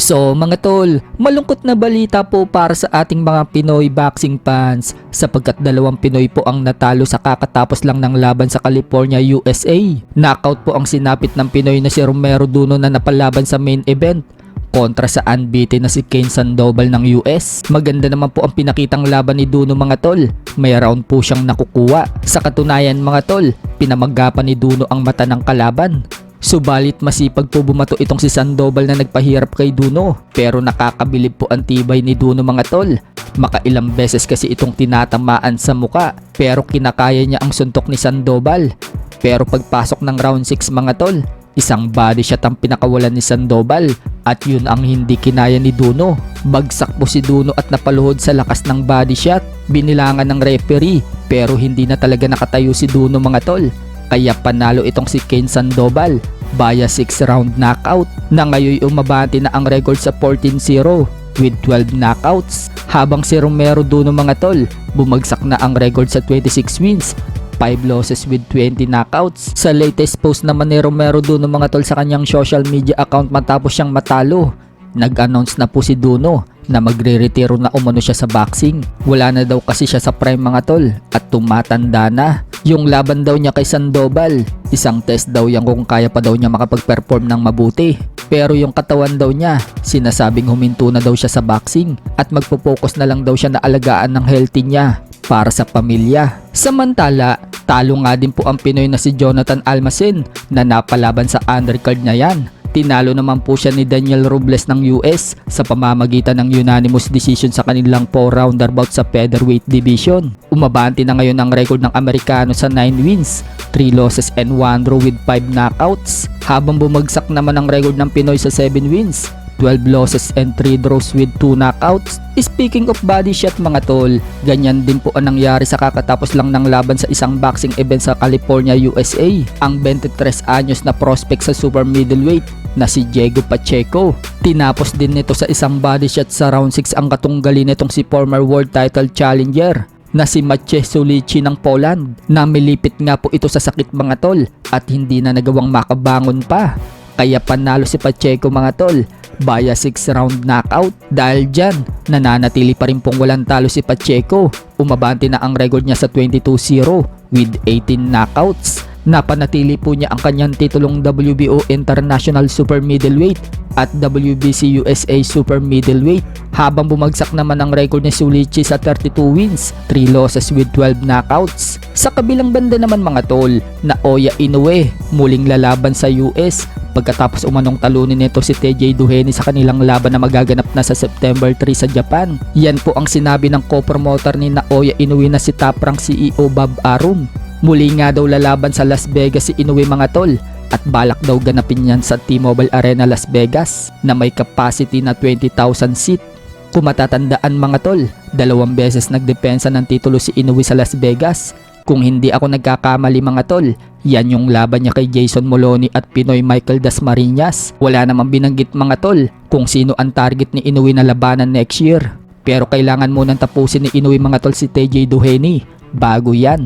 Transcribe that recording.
So mga tol, malungkot na balita po para sa ating mga Pinoy boxing fans sapagkat dalawang Pinoy po ang natalo sa kakatapos lang ng laban sa California, USA. Knockout po ang sinapit ng Pinoy na si Romero Duno na napalaban sa main event kontra sa unbeaten na si Kane Sandoval ng US. Maganda naman po ang pinakitang laban ni Duno mga tol. May round po siyang nakukuha. Sa katunayan mga tol, pinamagapan ni Duno ang mata ng kalaban. Subalit masipag po bumato itong si Sandoval na nagpahirap kay Duno. Pero nakakabilib po ang tibay ni Duno mga tol. Makailang beses kasi itong tinatamaan sa muka pero kinakaya niya ang suntok ni Sandoval. Pero pagpasok ng round 6 mga tol, isang body shot ang pinakawalan ni Sandoval at yun ang hindi kinaya ni Duno. Bagsak po si Duno at napaluhod sa lakas ng body shot. Binilangan ng referee pero hindi na talaga nakatayo si Duno mga tol. Kaya panalo itong si Kane Sandoval via 6 round knockout na ngayon umabante na ang record sa 14-0 with 12 knockouts. Habang si Romero Duno mga tol, bumagsak na ang record sa 26 wins, 5 losses with 20 knockouts. Sa latest post naman ni Romero Duno mga tol sa kanyang social media account matapos siyang matalo, nag-announce na po si Duno na magre-retiro na umano siya sa boxing. Wala na daw kasi siya sa prime mga tol at tumatanda na. Yung laban daw niya kay Sandoval, isang test daw yan kung kaya pa daw niya makapag-perform ng mabuti. Pero yung katawan daw niya, sinasabing huminto na daw siya sa boxing at magpo-focus na lang daw siya na alagaan ng healthy niya para sa pamilya. Samantala, talo nga din po ang Pinoy na si Jonathan Almacen na napalaban sa undercard na yan. Tinalo naman po siya ni Daniel Robles ng US sa pamamagitan ng unanimous decision sa kanilang 4-rounder bout sa featherweight division. Umabante na ngayon ang record ng Amerikano sa 9 wins, 3 losses and 1 draw with 5 knockouts. Habang bumagsak naman ang record ng Pinoy sa 7 wins, 12 losses and 3 draws with 2 knockouts. Speaking of body shot mga tol, ganyan din po ang nangyari sa kakatapos lang ng laban sa isang boxing event sa California, USA. Ang 23 anyos na prospect sa super middleweight na si Diego Pacheco. Tinapos din nito sa isang body shot sa round 6 ang katunggali nitong si former world title challenger na si Maciej Sulichi ng Poland. Namilipit nga po ito sa sakit mga tol at hindi na nagawang makabangon pa. Kaya panalo si Pacheco mga tol via 6 round knockout. Dahil dyan, nananatili pa rin pong walang talo si Pacheco. Umabante na ang record niya sa 22-0 with 18 knockouts. Napanatili po niya ang kanyang titulong WBO International Super Middleweight at WBC USA Super Middleweight. Habang bumagsak naman ang record ni Sulichi sa 32 wins, 3 losses with 12 knockouts. Sa kabilang banda naman mga tol, Naoya Inoue muling lalaban sa US pagkatapos umanong talunin nito si TJ Duheny sa kanilang laban na magaganap na sa September 3 sa Japan. Yan po ang sinabi ng co-promoter ni Naoya Inoue na si Top Rank CEO Bob Arum. Muli nga daw lalaban sa Las Vegas si Inoue mga tol at balak daw ganapin yan sa T-Mobile Arena Las Vegas na may capacity na 20,000 seat. Kung matatandaan mga tol, 2 beses nagdepensa ng titulo si Inoue sa Las Vegas. Kung hindi ako nagkakamali mga tol, yan yung laban niya kay Jason Moloney at Pinoy Michael Dasmariñas. Wala namang binanggit mga tol kung sino ang target ni Inoue na labanan next year. Pero kailangan munang tapusin ni Inoue mga tol si TJ Duheny bago yan.